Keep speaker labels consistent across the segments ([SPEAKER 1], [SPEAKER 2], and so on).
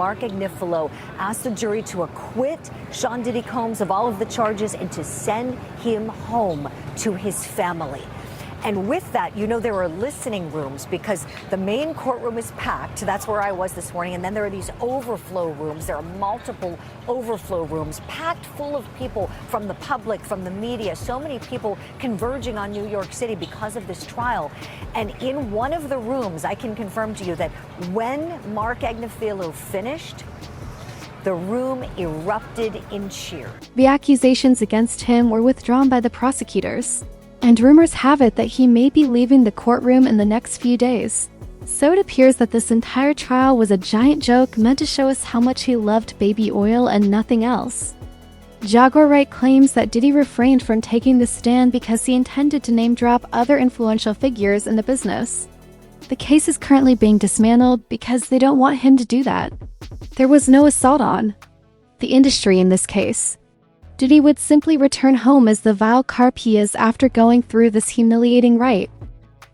[SPEAKER 1] Mark Agnifilo asked the jury to acquit Sean Diddy Combs of all of the charges and to send him home to his family. And with that, you know, there are listening rooms because the main courtroom is packed. That's where I was this morning. And then there are these overflow rooms. There are multiple overflow rooms packed full of people from the public, from the media. So many people converging on New York City because of this trial. And in one of the rooms, I can confirm to you that when Mark Agnifilo finished, the room erupted in cheer.
[SPEAKER 2] The accusations against him were withdrawn by the prosecutors, and rumors have it that he may be leaving the courtroom in the next few days. So it appears that this entire trial was a giant joke meant to show us how much he loved baby oil and nothing else. Jaguar Wright claims that Diddy refrained from taking the stand because he intended to name-drop other influential figures in the business. The case is currently being dismantled because they don't want him to do that. There was no assault on the industry in this case. Diddy would simply return home as the vile carp he is after going through this humiliating rite.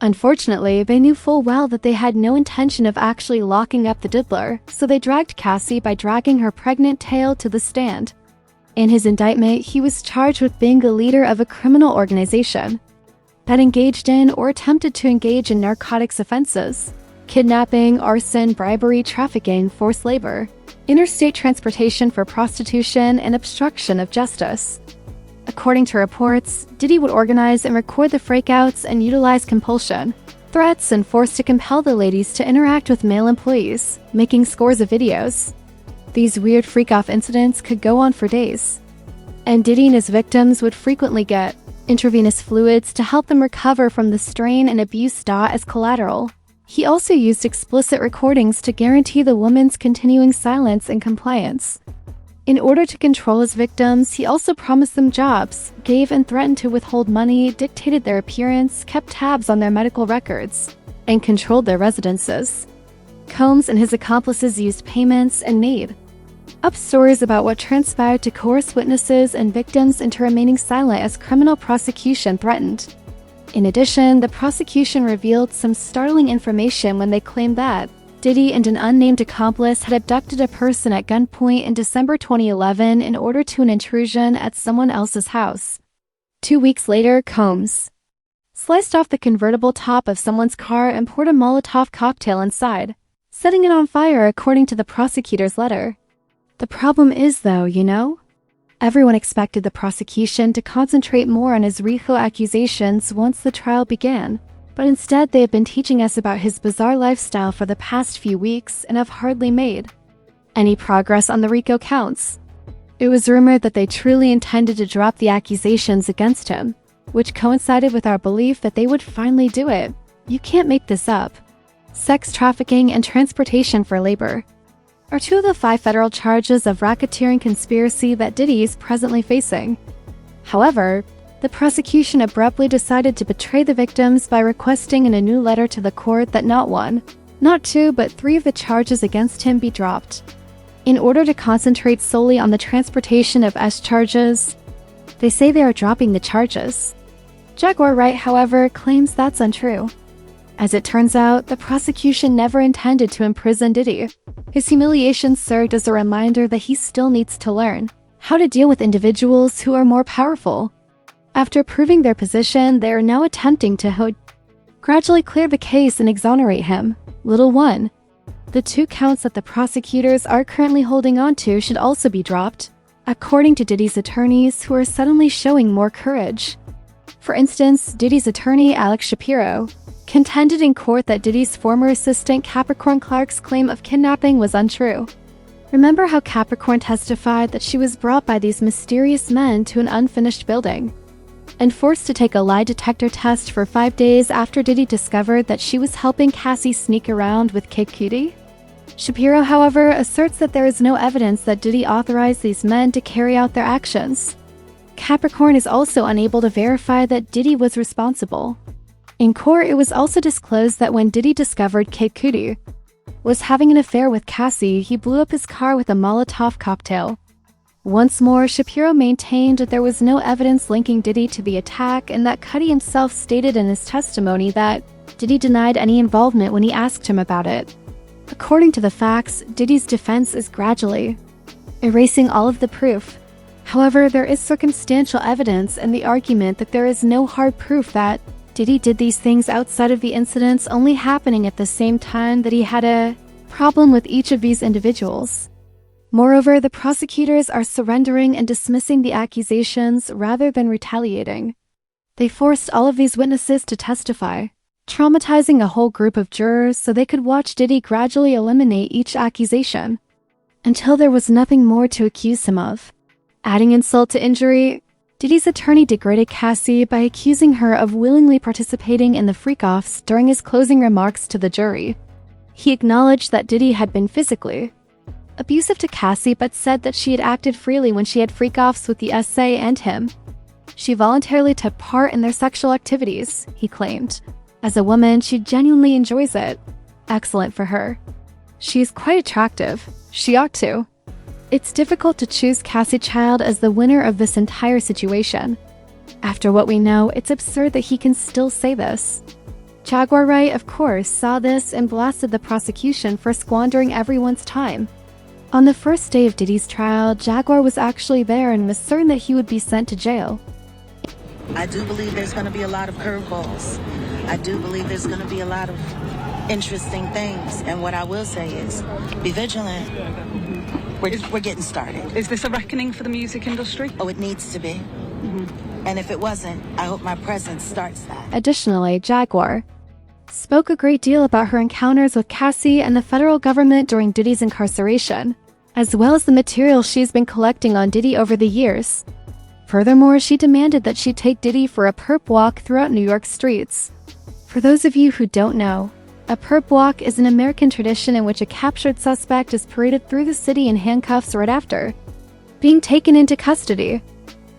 [SPEAKER 2] Unfortunately, they knew full well that they had no intention of actually locking up the diddler, so they dragged Cassie by dragging her pregnant tail to the stand. In his indictment, he was charged with being the leader of a criminal organization that engaged in or attempted to engage in narcotics offenses, kidnapping, arson, bribery, trafficking, forced labor, interstate transportation for prostitution, and obstruction of justice. According to reports, Diddy would organize and record the freakouts and utilize compulsion, threats, and force to compel the ladies to interact with male employees, making scores of videos. These weird freak-off incidents could go on for days, and Diddy and his victims would frequently get intravenous fluids to help them recover from the strain and abuse sought as collateral. He also used explicit recordings to guarantee the woman's continuing silence and compliance. In order to control his victims, he also promised them jobs, gave and threatened to withhold money, dictated their appearance, kept tabs on their medical records, and controlled their residences. Combs and his accomplices used payments and made up stories about what transpired to coerce witnesses and victims into remaining silent as criminal prosecution threatened. In addition, the prosecution revealed some startling information when they claimed that Diddy and an unnamed accomplice had abducted a person at gunpoint in December 2011 in order to an intrusion at someone else's house. 2 weeks later, Combs sliced off the convertible top of someone's car and poured a Molotov cocktail inside, setting it on fire according to the prosecutor's letter. The problem is, though, you know, everyone expected the prosecution to concentrate more on his RICO accusations once the trial began, but instead they have been teaching us about his bizarre lifestyle for the past few weeks and have hardly made any progress on the RICO counts. It was rumored that they truly intended to drop the accusations against him, which coincided with our belief that they would finally do it. You can't make this up. Sex trafficking and transportation for labor are two of the 5 federal charges of racketeering conspiracy that Diddy is presently facing. However, the prosecution abruptly decided to betray the victims by requesting in a new letter to the court that not 1, not 2, but 3 of the charges against him be dropped, in order to concentrate solely on the transportation of S charges. They say they are dropping the charges. Jaguar Wright, however, claims that's untrue. As it turns out, the prosecution never intended to imprison Diddy. His humiliation served as a reminder that he still needs to learn how to deal with individuals who are more powerful. After proving their position, they are now attempting to gradually clear the case and exonerate him. Little 1. The 2 counts that the prosecutors are currently holding on to should also be dropped, according to Diddy's attorneys, who are suddenly showing more courage. For instance, Diddy's attorney, Alex Shapiro, contended in court that Diddy's former assistant Capricorn Clark's claim of kidnapping was untrue. Remember how Capricorn testified that she was brought by these mysterious men to an unfinished building and forced to take a lie detector test for 5 days after Diddy discovered that she was helping Cassie sneak around with Kid Cudi? Shapiro, however, asserts that there is no evidence that Diddy authorized these men to carry out their actions. Capricorn is also unable to verify that Diddy was responsible. In court, it was also disclosed that when Diddy discovered Kid Cudi was having an affair with Cassie, he blew up his car with a Molotov cocktail. Once more, Shapiro maintained that there was no evidence linking Diddy to the attack and that Cudi himself stated in his testimony that Diddy denied any involvement when he asked him about it. According to the facts, Diddy's defense is gradually erasing all of the proof. However, there is circumstantial evidence in the argument that there is no hard proof that Diddy did these things outside of the incidents only happening at the same time that he had a problem with each of these individuals. Moreover, the prosecutors are surrendering and dismissing the accusations rather than retaliating. They forced all of these witnesses to testify, traumatizing a whole group of jurors so they could watch Diddy gradually eliminate each accusation until there was nothing more to accuse him of. Adding insult to injury, Diddy's attorney degraded Cassie by accusing her of willingly participating in the freak-offs during his closing remarks to the jury. He acknowledged that Diddy had been physically abusive to Cassie but said that she had acted freely when she had freak-offs with the SA and him. She voluntarily took part in their sexual activities, he claimed. As a woman, she genuinely enjoys it. Excellent for her. She is quite attractive. She ought to. It's difficult to choose Cassie Child as the winner of this entire situation. After what we know, it's absurd that he can still say this. Jaguar Wright, of course, saw this and blasted the prosecution for squandering everyone's time. On the first day of Diddy's trial, Jaguar was actually there and was certain that he would be sent to jail.
[SPEAKER 3] I do believe there's going to be a lot of curveballs. I do believe there's going to be a lot of interesting things. And what I will say is, be vigilant. We're getting started.
[SPEAKER 4] Is this a reckoning for the music industry?
[SPEAKER 3] Oh, it needs to be. And if it wasn't, I hope my presence starts that.
[SPEAKER 2] Additionally, Jaguar spoke a great deal about her encounters with Cassie and the federal government during Diddy's incarceration, as well as the material she's been collecting on Diddy over the years. Furthermore, she demanded that she take Diddy for a perp walk throughout New York streets. For those of you who don't know, a perp walk is an American tradition in which a captured suspect is paraded through the city in handcuffs right after being taken into custody.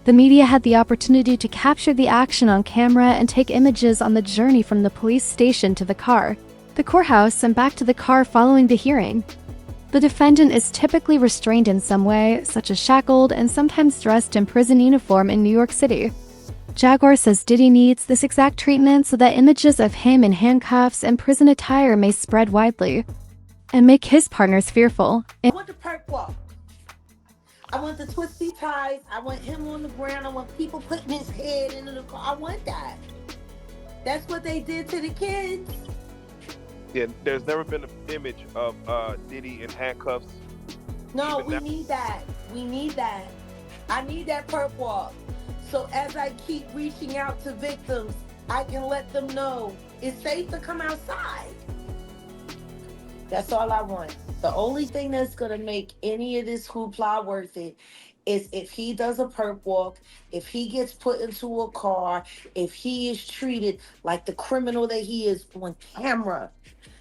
[SPEAKER 2] The media had the opportunity to capture the action on camera and take images on the journey from the police station to the car, the courthouse, and back to the car following the hearing. The defendant is typically restrained in some way, such as shackled and sometimes dressed in prison uniform in New York City. Jaguar says Diddy needs this exact treatment so that images of him in handcuffs and prison attire may spread widely and make his partners fearful.
[SPEAKER 5] I want the perk walk. I want the twisty ties. I want him on the ground. I want people putting his head into the car. I want that. That's what they did to the kids.
[SPEAKER 6] Yeah, there's never been an image of Diddy in handcuffs.
[SPEAKER 5] No, we need that. We need that. I need that perp walk. So as I keep reaching out to victims, I can let them know it's safe to come outside. That's all I want. The only thing that's going to make any of this hoopla worth it is if he does a perp walk, if he gets put into a car, if he is treated like the criminal that he is on camera.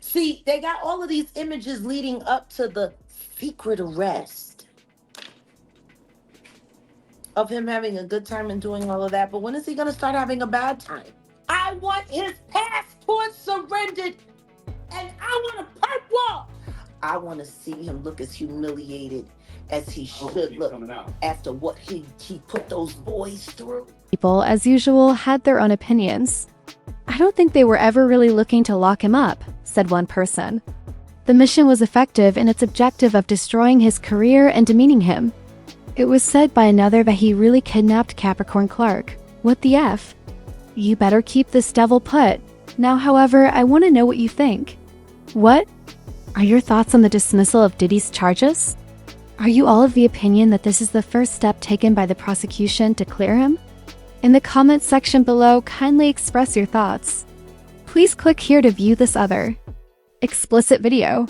[SPEAKER 5] See, they got all of these images leading up to the secret arrest of him having a good time and doing all of that. But when is he going to start having a bad time? I want his passport surrendered, and I want a perp walk. I want to see him look as humiliated as he should look after what he put those boys through.
[SPEAKER 2] People, as usual, had their own opinions. I don't think they were ever really looking to lock him up, said one person. The mission was effective in its objective of destroying his career and demeaning him. It was said by another that he really kidnapped Capricorn Clark. What the F? You better keep this devil put. Now, however, I want to know what you think. What are your thoughts on the dismissal of Diddy's charges? Are you all of the opinion that this is the first step taken by the prosecution to clear him? In the comments section below, kindly express your thoughts. Please click here to view this other explicit video.